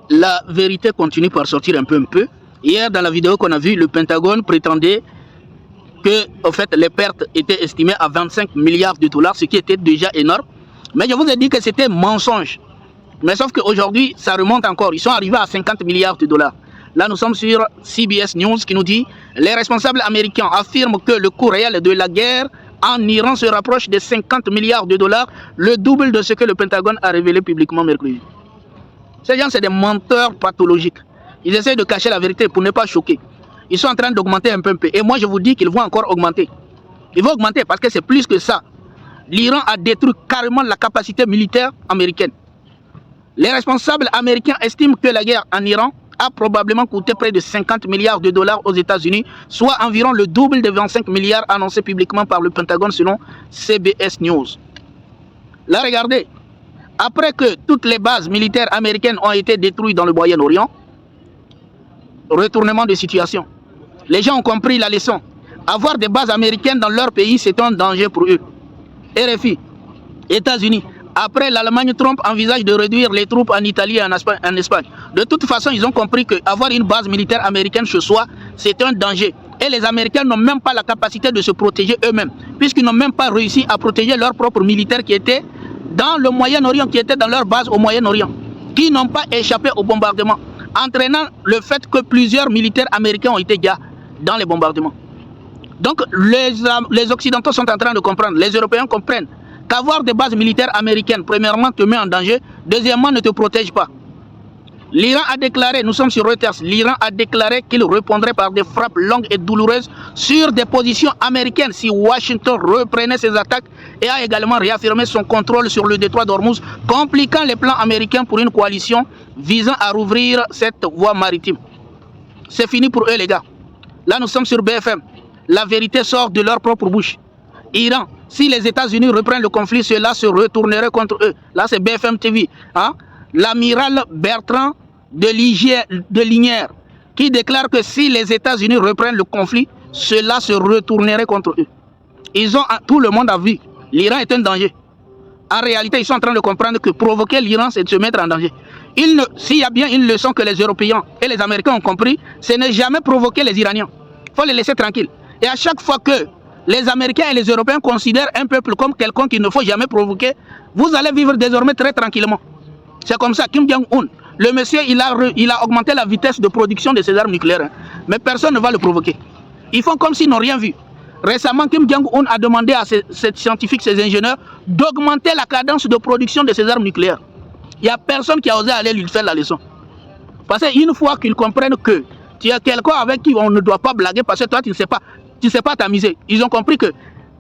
la vérité continue par sortir un peu. Hier, dans la vidéo qu'on a vue, le Pentagone prétendait que, en fait, les pertes étaient estimées à 25 milliards de dollars, ce qui était déjà énorme. Mais je vous ai dit que c'était mensonge. Mais sauf qu'aujourd'hui, ça remonte encore. Ils sont arrivés à 50 milliards de dollars. Là, nous sommes sur CBS News qui nous dit « Les responsables américains affirment que le coût réel de la guerre en Iran se rapproche de 50 milliards de dollars, le double de ce que le Pentagone a révélé publiquement mercredi. » Ces gens, c'est des menteurs pathologiques. Ils essaient de cacher la vérité pour ne pas choquer. Ils sont en train d'augmenter un peu. Et moi, je vous dis qu'ils vont encore augmenter. Ils vont augmenter parce que c'est plus que ça. L'Iran a détruit carrément la capacité militaire américaine. Les responsables américains estiment que la guerre en Iran a probablement coûté près de 50 milliards de dollars aux États-Unis, soit environ le double des 25 milliards annoncés publiquement par le Pentagone selon CBS News. Là, regardez. Après que toutes les bases militaires américaines ont été détruites dans le Moyen-Orient, retournement de situation. Les gens ont compris la leçon. Avoir des bases américaines dans leur pays, c'est un danger pour eux. RFI, États-Unis. Après, l'Allemagne, Trump envisage de réduire les troupes en Italie et en Espagne. De toute façon, ils ont compris qu'avoir une base militaire américaine chez soi, c'est un danger. Et les Américains n'ont même pas la capacité de se protéger eux-mêmes, puisqu'ils n'ont même pas réussi à protéger leurs propres militaires qui étaient dans le Moyen-Orient, qui étaient dans leur base au Moyen-Orient, qui n'ont pas échappé au bombardement, entraînant le fait que plusieurs militaires américains ont été déjà dans les bombardements. Donc, les Occidentaux sont en train de comprendre, les Européens comprennent qu'avoir des bases militaires américaines, premièrement, te met en danger, deuxièmement, ne te protège pas. L'Iran a déclaré, nous sommes sur Reuters, l'Iran a déclaré qu'il répondrait par des frappes longues et douloureuses sur des positions américaines si Washington reprenait ses attaques et a également réaffirmé son contrôle sur le détroit d'Ormuz, compliquant les plans américains pour une coalition visant à rouvrir cette voie maritime. C'est fini pour eux, les gars. Là, nous sommes sur BFM. La vérité sort de leur propre bouche. Iran, si les États-Unis reprennent le conflit, cela se retournerait contre eux. Là, c'est BFM TV. Hein? L'amiral Bertrand de Lignières qui déclare que si les États-Unis reprennent le conflit, cela se retournerait contre eux. Tout le monde a vu. L'Iran est un danger. En réalité, ils sont en train de comprendre que provoquer l'Iran, c'est de se mettre en danger. S'il y a bien une leçon que les Européens et les Américains ont compris, c'est ne jamais provoquer les Iraniens. Il faut les laisser tranquilles. Et à chaque fois que les Américains et les Européens considèrent un peuple comme quelqu'un qu'il ne faut jamais provoquer, vous allez vivre désormais très tranquillement. C'est comme ça, Kim Jong-un, le monsieur, il a augmenté la vitesse de production de ses armes nucléaires. Hein. Mais personne ne va le provoquer. Ils font comme s'ils n'ont rien vu. Récemment, Kim Jong-un a demandé à ces scientifiques, ces ingénieurs, d'augmenter la cadence de production de ses armes nucléaires. Il n'y a personne qui a osé aller lui faire la leçon. Parce qu'une fois qu'ils comprennent que tu as quelqu'un avec qui on ne doit pas blaguer, parce que toi, tu ne sais pas t'amuser. Ils ont compris que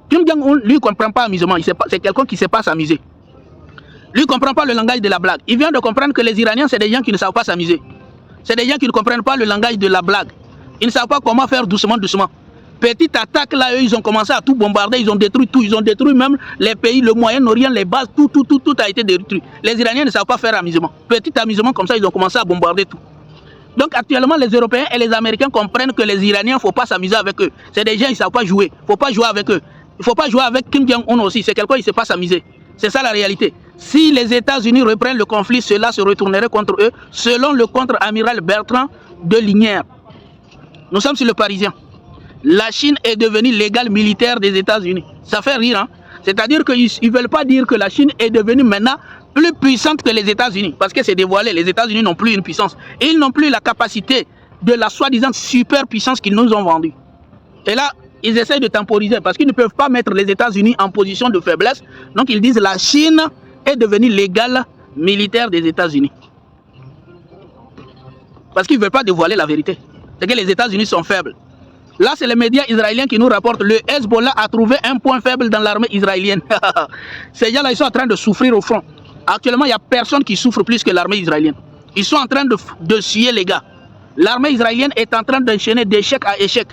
Kim Jong-un, lui, ne comprend pas l'amusement. C'est quelqu'un qui ne sait pas s'amuser. Lui ne comprend pas le langage de la blague. Il vient de comprendre que les Iraniens, c'est des gens qui ne savent pas s'amuser. C'est des gens qui ne comprennent pas le langage de la blague. Ils ne savent pas comment faire doucement. Petite attaque, là, eux, ils ont commencé à tout bombarder. Ils ont détruit tout. Ils ont détruit même les pays, le Moyen-Orient, les bases, tout a été détruit. Les Iraniens ne savent pas faire amusement. Petit amusement comme ça, ils ont commencé à bombarder tout. Donc actuellement, les Européens et les Américains comprennent que les Iraniens, il ne faut pas s'amuser avec eux. C'est des gens, ils ne savent pas jouer. Il ne faut pas jouer avec eux. Il ne faut pas jouer avec Kim Jong-un aussi. C'est quelqu'un qui ne sait pas s'amuser. C'est ça la réalité. Si les États-Unis reprennent le conflit, cela se retournerait contre eux, selon le contre-amiral Bertrand de Lignières. Nous sommes sur le Parisien. La Chine est devenue l'égale militaire des États-Unis. Ça fait rire, hein? C'est-à-dire qu'ils ne veulent pas dire que la Chine est devenue maintenant plus puissante que les États-Unis. Parce que c'est dévoilé, les États-Unis n'ont plus une puissance. Ils n'ont plus la capacité de la soi-disant superpuissance qu'ils nous ont vendue. Et là, ils essaient de temporiser parce qu'ils ne peuvent pas mettre les États-Unis en position de faiblesse. Donc ils disent que la Chine est devenue l'égale militaire des États-Unis. Parce qu'ils ne veulent pas dévoiler la vérité. C'est que les États-Unis sont faibles. Là, c'est les médias israéliens qui nous rapportent le Hezbollah a trouvé un point faible dans l'armée israélienne. Ces gens-là, ils sont en train de souffrir au front. Actuellement, il n'y a personne qui souffre plus que l'armée israélienne. Ils sont en train de suer les gars. L'armée israélienne est en train d'enchaîner d'échec à échec.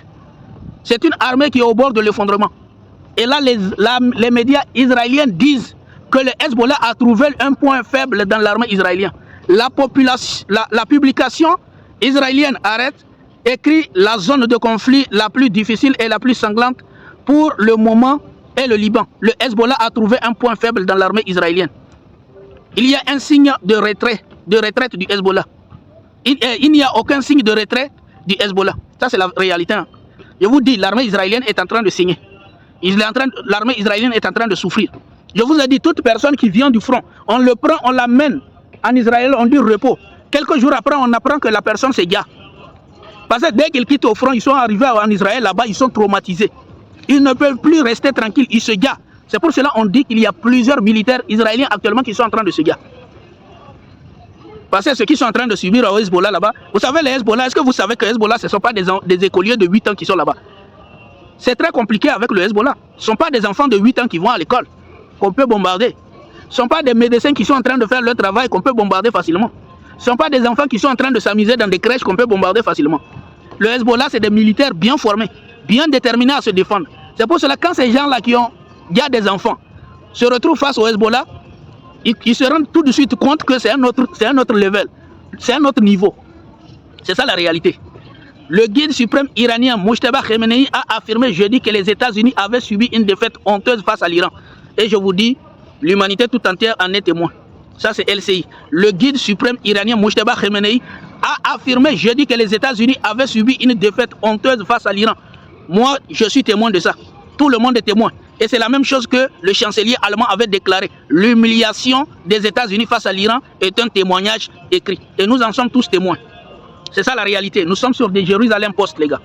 C'est une armée qui est au bord de l'effondrement. Et là, les médias israéliens disent que le Hezbollah a trouvé un point faible dans l'armée israélienne. La publication israélienne arrête, écrit la zone de conflit la plus difficile et la plus sanglante pour le moment est le Liban. Le Hezbollah a trouvé un point faible dans l'armée israélienne. Il y a un signe de retraite du Hezbollah. il n'y a aucun signe de retrait du Hezbollah. Ça, c'est la réalité. Hein. Je vous dis, l'armée israélienne est en train de saigner. L'armée israélienne est en train de souffrir. Je vous ai dit, toute personne qui vient du front, on le prend, on l'amène en Israël, on dit repos. Quelques jours après, on apprend que la personne c'est gars. Parce que dès qu'ils quittent au front, ils sont arrivés en Israël, là-bas, ils sont traumatisés. Ils ne peuvent plus rester tranquilles, ils se gardent. C'est pour cela qu'on dit qu'il y a plusieurs militaires israéliens actuellement qui sont en train de se gardent. Parce que ceux qui sont en train de subir au Hezbollah là-bas, vous savez les Hezbollah, est-ce que vous savez que Hezbollah, ce ne sont pas des écoliers de 8 ans qui sont là-bas? C'est très compliqué avec le Hezbollah. Ce ne sont pas des enfants de 8 ans qui vont à l'école, qu'on peut bombarder. Ce ne sont pas des médecins qui sont en train de faire leur travail, qu'on peut bombarder facilement. Ce ne sont pas des enfants qui sont en train de s'amuser dans des crèches qu'on peut bombarder facilement. Le Hezbollah, c'est des militaires bien formés, bien déterminés à se défendre. C'est pour cela que quand ces gens-là qui ont des enfants se retrouvent face au Hezbollah, ils se rendent tout de suite compte que c'est un autre level, c'est un autre niveau. C'est ça la réalité. Le guide suprême iranien Mojtaba Khamenei a affirmé jeudi que les États-Unis avaient subi une défaite honteuse face à l'Iran. Et je vous dis, l'humanité tout entière en est témoin. Ça c'est LCI. Le guide suprême iranien Mojtaba Khamenei a affirmé jeudi que les États-Unis avaient subi une défaite honteuse face à l'Iran. Moi, je suis témoin de ça. Tout le monde est témoin. Et c'est la même chose que le chancelier allemand avait déclaré. L'humiliation des États-Unis face à l'Iran est un témoignage écrit. Et nous en sommes tous témoins. C'est ça la réalité. Nous sommes sur des Jérusalem Post, les gars.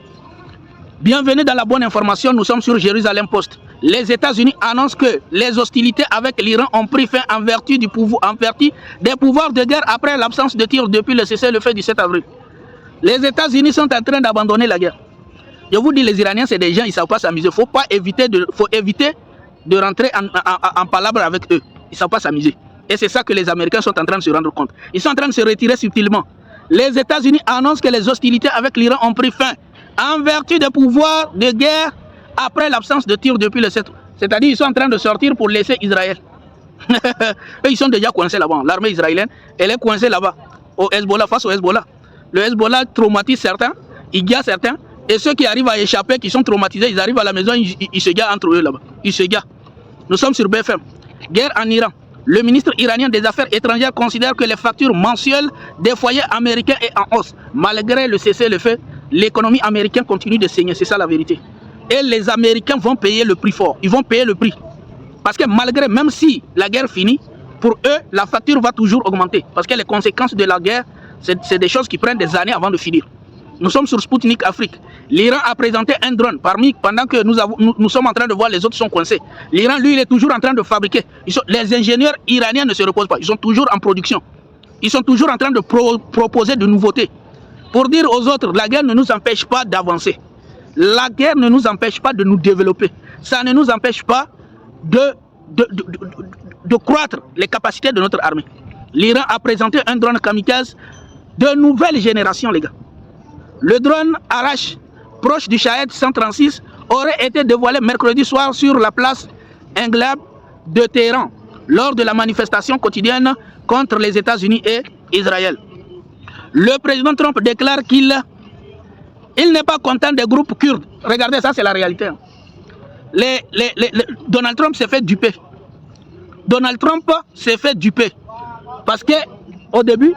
Bienvenue dans la bonne information. Nous sommes sur Jérusalem Post. Les États-Unis annoncent que les hostilités avec l'Iran ont pris fin en vertu des pouvoirs de guerre après l'absence de tir depuis le cessez-le-feu du 7 avril. Les États-Unis sont en train d'abandonner la guerre. Je vous dis, les Iraniens, c'est des gens, ils ne savent pas s'amuser. Faut éviter de rentrer en palabre avec eux. Ils ne savent pas s'amuser. Et c'est ça que les Américains sont en train de se rendre compte. Ils sont en train de se retirer subtilement. Les États-Unis annoncent que les hostilités avec l'Iran ont pris fin en vertu des pouvoirs de guerre après l'absence de tir depuis le 7. C'est-à-dire qu'ils sont en train de sortir pour laisser Israël. Eux, ils sont déjà coincés là-bas. L'armée israélienne, elle est coincée là-bas. Au Hezbollah, face au Hezbollah. Le Hezbollah traumatise certains, il gagne certains. Et ceux qui arrivent à échapper, qui sont traumatisés, ils arrivent à la maison, ils se gardent entre eux là-bas. Ils se gardent. Nous sommes sur BFM. Guerre en Iran. Le ministre iranien des Affaires étrangères considère que les factures mensuelles des foyers américains est en hausse. Malgré le cessez-le-feu, l'économie américaine continue de saigner. C'est ça la vérité. Et les Américains vont payer le prix fort. Ils vont payer le prix. Parce que malgré, même si la guerre finit, pour eux, la facture va toujours augmenter. Parce que les conséquences de la guerre, c'est des choses qui prennent des années avant de finir. Nous sommes sur Sputnik Afrique. L'Iran a présenté un drone pendant que nous sommes en train de voir les autres sont coincés. L'Iran, lui, il est toujours en train de fabriquer. Les ingénieurs iraniens ne se reposent pas. Ils sont toujours en production. Ils sont toujours en train de proposer de nouveautés. Pour dire aux autres, la guerre ne nous empêche pas d'avancer. La guerre ne nous empêche pas de nous développer. Ça ne nous empêche pas de croître les capacités de notre armée. L'Iran a présenté un drone kamikaze de nouvelle génération, les gars. Le drone Arash, proche du Shahed 136, aurait été dévoilé mercredi soir sur la place Englab de Téhéran, lors de la manifestation quotidienne contre les États-Unis et Israël. Le président Trump déclare qu'il n'est pas content des groupes kurdes. Regardez, ça c'est la réalité. Donald Trump s'est fait duper. Donald Trump s'est fait duper. Parce qu'au début,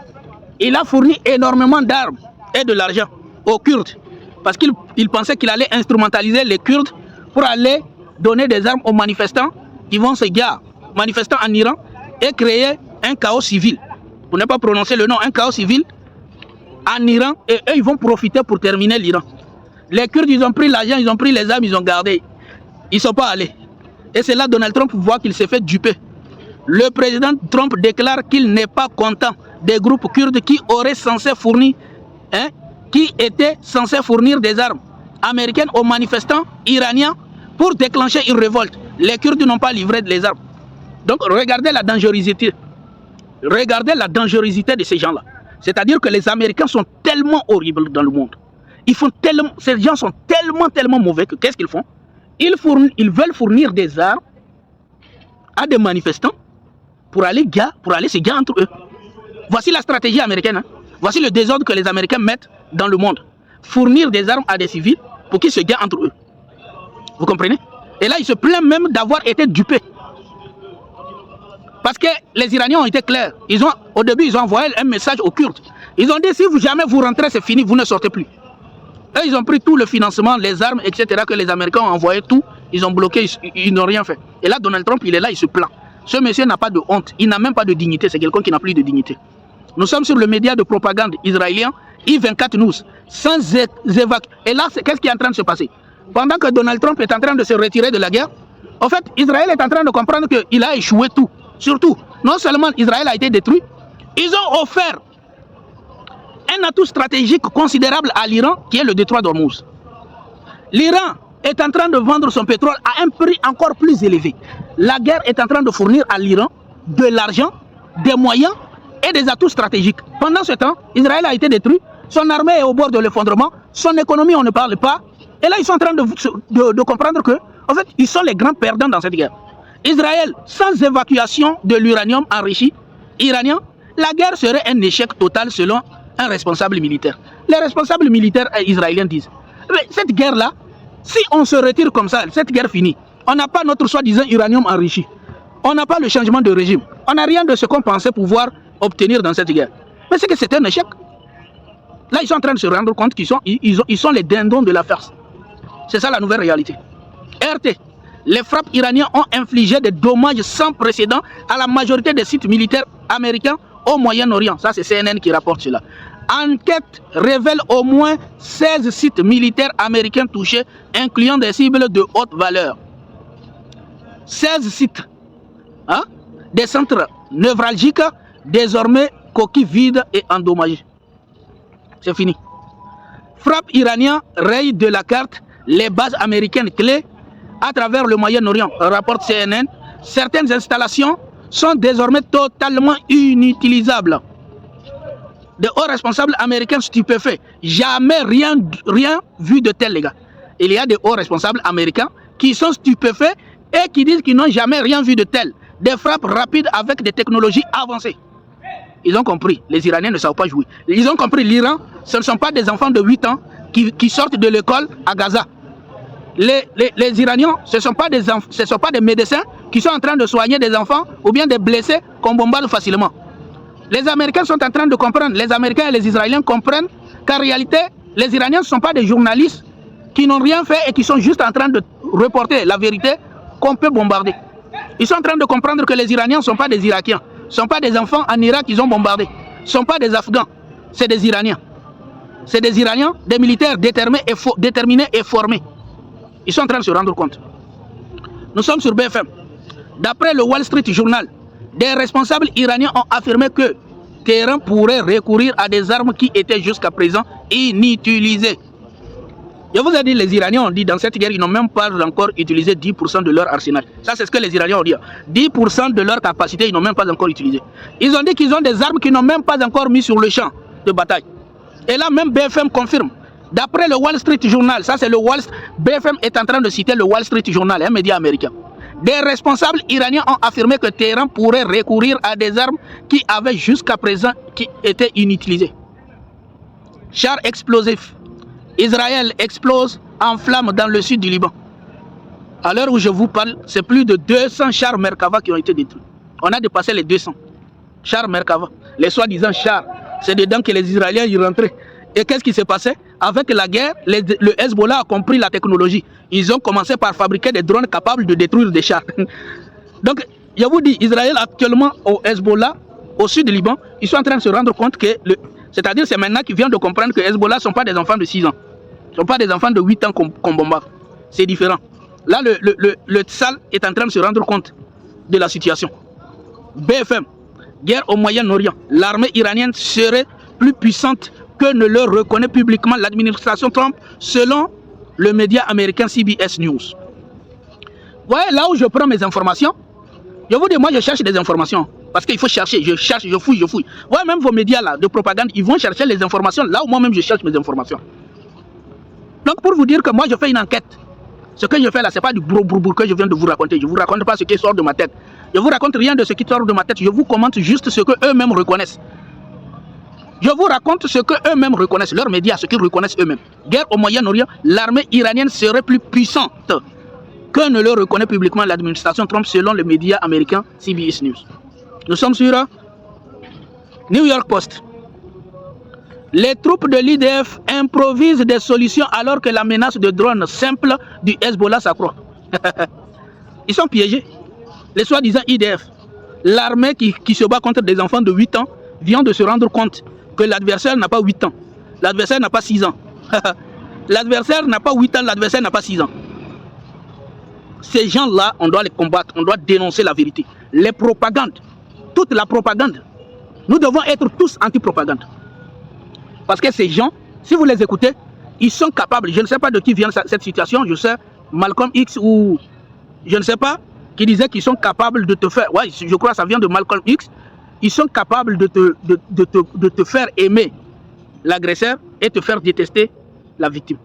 il a fourni énormément d'armes et de l'argent aux Kurdes. Parce qu'il pensait qu'il allait instrumentaliser les Kurdes pour aller donner des armes aux manifestants qui vont se garer, manifestants en Iran, et créer un chaos civil. Pour ne pas prononcer le nom, un chaos civil en Iran, et eux ils vont profiter pour terminer l'Iran. Les Kurdes, ils ont pris l'argent, ils ont pris les armes, ils ont gardé. Ils ne sont pas allés. Et c'est là Donald Trump voit qu'il s'est fait duper. Le président Trump déclare qu'il n'est pas content des groupes kurdes qui étaient censés fournir des armes américaines aux manifestants iraniens pour déclencher une révolte. Les Kurdes n'ont pas livré les armes. Donc regardez la dangerosité. Regardez la dangerosité de ces gens-là. C'est-à-dire que les Américains sont tellement horribles dans le monde. Ces gens sont tellement mauvais que qu'est-ce qu'ils font? Ils veulent fournir des armes à des manifestants pour aller se garer entre eux. Voici la stratégie américaine. Hein. Voici le désordre que les Américains mettent dans le monde. Fournir des armes à des civils pour qu'ils se garent entre eux. Vous comprenez? Et là, ils se plaignent même d'avoir été dupés. Parce que les Iraniens ont été clairs. Au début, ils ont envoyé un message aux Kurdes. Ils ont dit si jamais vous rentrez, c'est fini, vous ne sortez plus. Eux, ils ont pris tout le financement, les armes, etc. que les Américains ont envoyé, tout. Ils ont bloqué, ils n'ont rien fait. Et là, Donald Trump, il est là, il se plaint. Ce monsieur n'a pas de honte, il n'a même pas de dignité, c'est quelqu'un qui n'a plus de dignité. Nous sommes sur le média de propagande israélien, I24 News, sans évacuer. Et là, qu'est-ce qui est en train de se passer? Pendant que Donald Trump est en train de se retirer de la guerre, en fait, Israël est en train de comprendre qu'il a échoué tout. Surtout, non seulement Israël a été détruit, ils ont offert un atout stratégique considérable à l'Iran, qui est le détroit d'Ormuz. L'Iran est en train de vendre son pétrole à un prix encore plus élevé. La guerre est en train de fournir à l'Iran de l'argent, des moyens et des atouts stratégiques. Pendant ce temps, Israël a été détruit, son armée est au bord de l'effondrement, son économie, on ne parle pas. Et là, ils sont en train de comprendre que, en fait, ils sont les grands perdants dans cette guerre. Israël, sans évacuation de l'uranium enrichi iranien, la guerre serait un échec total selon un responsable militaire. Les responsables militaires israéliens disent, mais cette guerre-là, si on se retire comme ça, cette guerre finie, on n'a pas notre soi-disant uranium enrichi, on n'a pas le changement de régime, on n'a rien de ce qu'on pensait pouvoir obtenir dans cette guerre. Mais c'est que c'est un échec. Là, ils sont en train de se rendre compte qu'ils sont les dindons de la farce. C'est ça la nouvelle réalité. RT, les frappes iraniennes ont infligé des dommages sans précédent à la majorité des sites militaires américains au Moyen-Orient. Ça, c'est CNN qui rapporte cela. Enquête révèle au moins 16 sites militaires américains touchés, incluant des cibles de haute valeur. 16 sites. Hein? Des centres névralgiques, désormais coquilles vides et endommagées. C'est fini. Frappe iranienne raye de la carte les bases américaines clés à travers le Moyen-Orient, rapporte CNN. Certaines installations sont désormais totalement inutilisables. De hauts responsables américains stupéfaits. Jamais rien vu de tel, les gars. Il y a des hauts responsables américains qui sont stupéfaits et qui disent qu'ils n'ont jamais rien vu de tel. Des frappes rapides avec des technologies avancées. Ils ont compris, les Iraniens ne savent pas jouer. Ils ont compris, l'Iran, ce ne sont pas des enfants de 8 ans qui sortent de l'école à Gaza. Les Iraniens, ce ne sont pas des médecins qui sont en train de soigner des enfants ou bien des blessés qu'on bombarde facilement. Les Américains sont en train de comprendre, les Américains et les Israéliens comprennent qu'en réalité, les Iraniens ne sont pas des journalistes qui n'ont rien fait et qui sont juste en train de reporter la vérité qu'on peut bombarder. Ils sont en train de comprendre que les Iraniens ne sont pas des Irakiens, ne sont pas des enfants en Irak qu'ils ont bombardés, ne sont pas des Afghans, c'est des Iraniens. C'est des Iraniens, des militaires déterminés et formés. Ils sont en train de se rendre compte. Nous sommes sur BFM. D'après le Wall Street Journal, des responsables iraniens ont affirmé que Téhéran pourrait recourir à des armes qui étaient jusqu'à présent inutilisées. Je vous ai dit, les Iraniens ont dit dans cette guerre, ils n'ont même pas encore utilisé 10% de leur arsenal. Ça, c'est ce que les Iraniens ont dit. 10% de leur capacité, ils n'ont même pas encore utilisé. Ils ont dit qu'ils ont des armes qu'ils n'ont même pas encore mis sur le champ de bataille. Et là, même BFM confirme. D'après le Wall Street Journal, ça c'est le BFM est en train de citer le Wall Street Journal, un média américain. Des responsables iraniens ont affirmé que Téhéran pourrait recourir à des armes qui avaient jusqu'à présent été inutilisées. Chars explosifs. Israël explose en flammes dans le sud du Liban. À l'heure où je vous parle, c'est plus de 200 chars Merkava qui ont été détruits. On a dépassé les 200 chars Merkava. Les soi-disant chars, c'est dedans que les Israéliens y rentraient. Et qu'est-ce qui s'est passé? Avec la guerre, le Hezbollah a compris la technologie. Ils ont commencé par fabriquer des drones capables de détruire des chars. Donc, je vous dis, Israël actuellement au Hezbollah, au sud du Liban, ils sont en train de se rendre compte que, c'est-à-dire c'est maintenant qu'ils viennent de comprendre que Hezbollah ne sont pas des enfants de 6 ans. Ce ne sont pas des enfants de 8 ans qu'on bombarde. C'est différent. Là, le Tsal est en train de se rendre compte de la situation. BFM, guerre au Moyen-Orient. L'armée iranienne serait plus puissante que ne le reconnaît publiquement l'administration Trump, selon le média américain CBS News. Vous voyez, là où je prends mes informations, je vous dis, moi je cherche des informations. Parce qu'il faut chercher, je cherche, je fouille. Ouais, même vos médias là, de propagande, ils vont chercher les informations là où moi-même je cherche mes informations. Donc pour vous dire que moi je fais une enquête. Ce que je fais là, c'est pas du brou que je viens de vous raconter. Je ne vous raconte pas ce qui sort de ma tête. Je ne vous raconte rien de ce qui sort de ma tête. Je vous commente juste ce qu'eux-mêmes reconnaissent. Je vous raconte ce qu'eux-mêmes reconnaissent, leurs médias, ce qu'ils reconnaissent eux-mêmes. Guerre au Moyen-Orient, l'armée iranienne serait plus puissante que ne le reconnaît publiquement l'administration Trump selon le média américain CBS News. Nous sommes sur New York Post. Les troupes de l'IDF improvisent des solutions alors que la menace de drones simples du Hezbollah s'accroît. Ils sont piégés. Les soi-disant IDF, l'armée qui se bat contre des enfants de 8 ans, vient de se rendre compte que l'adversaire n'a pas 8 ans. L'adversaire n'a pas 6 ans. L'adversaire n'a pas 8 ans, l'adversaire n'a pas 6 ans. Ces gens-là, on doit les combattre, on doit dénoncer la vérité. Les propagandes, toute la propagande. Nous devons être tous anti-propagande. Parce que ces gens, si vous les écoutez, ils sont capables, je ne sais pas de qui vient cette situation, je sais, Malcolm X ou je ne sais pas, qui disait qu'ils sont capables de te faire, ouais, je crois que ça vient de Malcolm X, ils sont capables de te faire aimer l'agresseur et te faire détester la victime.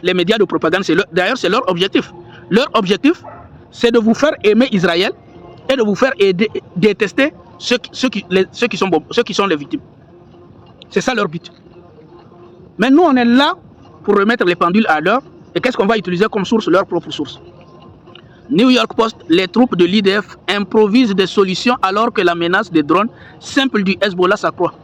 Les médias de propagande, d'ailleurs c'est leur objectif. Leur objectif, c'est de vous faire aimer Israël et de vous faire détester ceux qui sont les victimes. C'est ça leur but. Mais nous, on est là pour remettre les pendules à l'heure. Et qu'est-ce qu'on va utiliser comme source? Leur propre source. New York Post, les troupes de l'IDF improvisent des solutions alors que la menace des drones simples du Hezbollah s'accroît.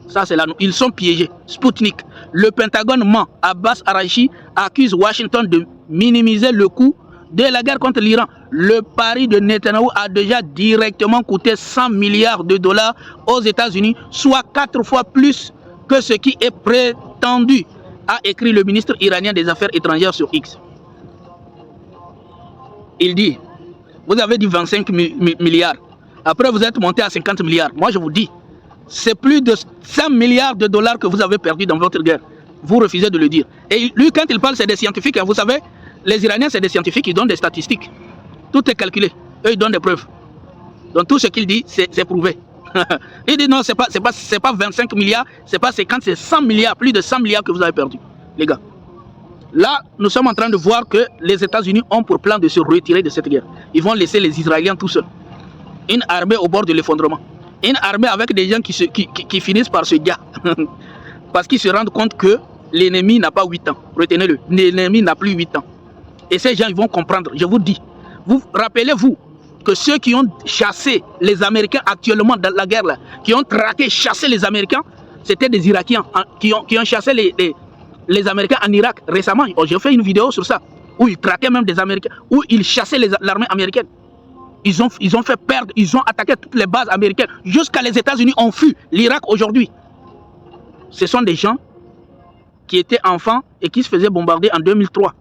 Ça, c'est là. Ils sont piégés. Sputnik. Le Pentagone ment. Abbas Arachi accuse Washington de minimiser le coût de la guerre contre l'Iran. Le pari de Netanyahou a déjà directement coûté 100 milliards de dollars aux États-Unis, soit 4 fois plus que ce qui est prétendu, a écrit le ministre iranien des Affaires étrangères sur X. Il dit, vous avez dit 25 milliards, après vous êtes monté à 50 milliards. Moi je vous dis, c'est plus de 100 milliards de dollars que vous avez perdu dans votre guerre. Vous refusez de le dire. Et lui, quand il parle, c'est des scientifiques. Vous savez, les Iraniens, c'est des scientifiques, ils donnent des statistiques. Tout est calculé. Eux, ils donnent des preuves. Donc tout ce qu'il dit, c'est prouvé. Il dit non, c'est pas 25 milliards, c'est pas 50, c'est 100 milliards, plus de 100 milliards que vous avez perdu, les gars. Là, nous sommes en train de voir que les États-Unis ont pour plan de se retirer de cette guerre. Ils vont laisser les Israéliens tout seuls. Une armée au bord de l'effondrement. Une armée avec des gens qui finissent par se gars. Parce qu'ils se rendent compte que l'ennemi n'a pas 8 ans. Retenez-le, l'ennemi n'a plus 8 ans. Et ces gens, ils vont comprendre, je vous dis. Vous rappelez-vous que ceux qui ont chassé les Américains actuellement dans la guerre, là, qui ont traqué, chassé les Américains, c'était des Irakiens qui ont chassé les Américains en Irak récemment. J'ai fait une vidéo sur ça, où ils traquaient même des Américains, où ils chassaient l'armée américaine. Ils ont fait perdre, ils ont attaqué toutes les bases américaines, jusqu'à les États-Unis ont fui l'Irak aujourd'hui. Ce sont des gens qui étaient enfants et qui se faisaient bombarder en 2003.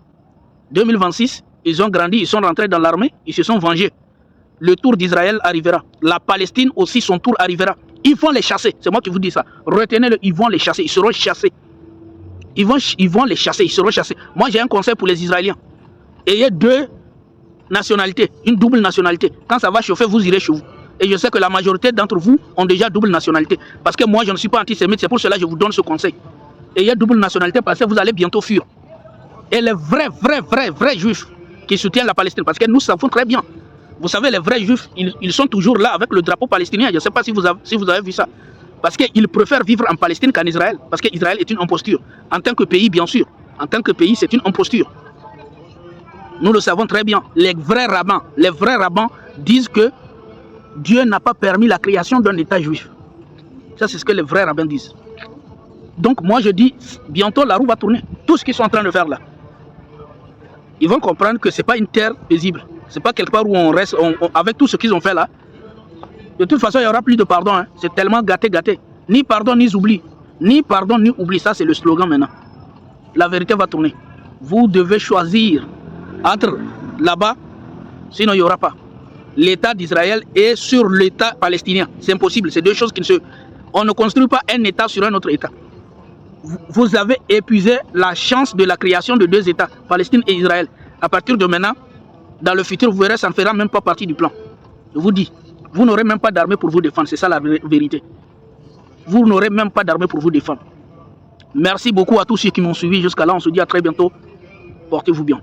2026, ils ont grandi, ils sont rentrés dans l'armée, ils se sont vengés. Le tour d'Israël arrivera. La Palestine aussi, son tour arrivera. Ils vont les chasser, c'est moi qui vous dis ça. Retenez-le, ils vont les chasser, ils seront chassés. Ils vont les chasser, ils seront chassés. Moi, j'ai un conseil pour les Israéliens. Ayez 2 nationalités, une double nationalité. Quand ça va chauffer, vous irez chez vous. Et je sais que la majorité d'entre vous ont déjà double nationalité. Parce que moi, je ne suis pas antisémite, c'est pour cela que je vous donne ce conseil. Ayez double nationalité parce que vous allez bientôt fuir. Et les vrais juifs qui soutiennent la Palestine, parce que nous savons très bien. Vous savez, les vrais juifs, ils sont toujours là avec le drapeau palestinien. Je ne sais pas si vous avez vu ça. Parce qu'ils préfèrent vivre en Palestine qu'en Israël. Parce qu'Israël est une imposture. En tant que pays, bien sûr. En tant que pays, c'est une imposture. Nous le savons très bien. Les vrais rabbins disent que Dieu n'a pas permis la création d'un État juif. Ça, c'est ce que les vrais rabbins disent. Donc, moi, je dis, bientôt, la roue va tourner. Tout ce qu'ils sont en train de faire là. Ils vont comprendre que ce n'est pas une terre paisible. Ce n'est pas quelque part où on reste, avec tout ce qu'ils ont fait là. De toute façon, il n'y aura plus de pardon. Hein. C'est tellement gâté. Ni pardon, ni oubli. Ni pardon, ni oubli. Ça, c'est le slogan maintenant. La vérité va tourner. Vous devez choisir entre là-bas, sinon il n'y aura pas. L'État d'Israël est sur l'État palestinien. C'est impossible. C'est deux choses qui ne se... On ne construit pas un État sur un autre État. Vous avez épuisé la chance de la création de 2 États, Palestine et Israël. À partir de maintenant, dans le futur, vous verrez, ça ne fera même pas partie du plan. Je vous dis, vous n'aurez même pas d'armée pour vous défendre. C'est ça la vérité. Vous n'aurez même pas d'armée pour vous défendre. Merci beaucoup à tous ceux qui m'ont suivi jusqu'à là. On se dit à très bientôt. Portez-vous bien.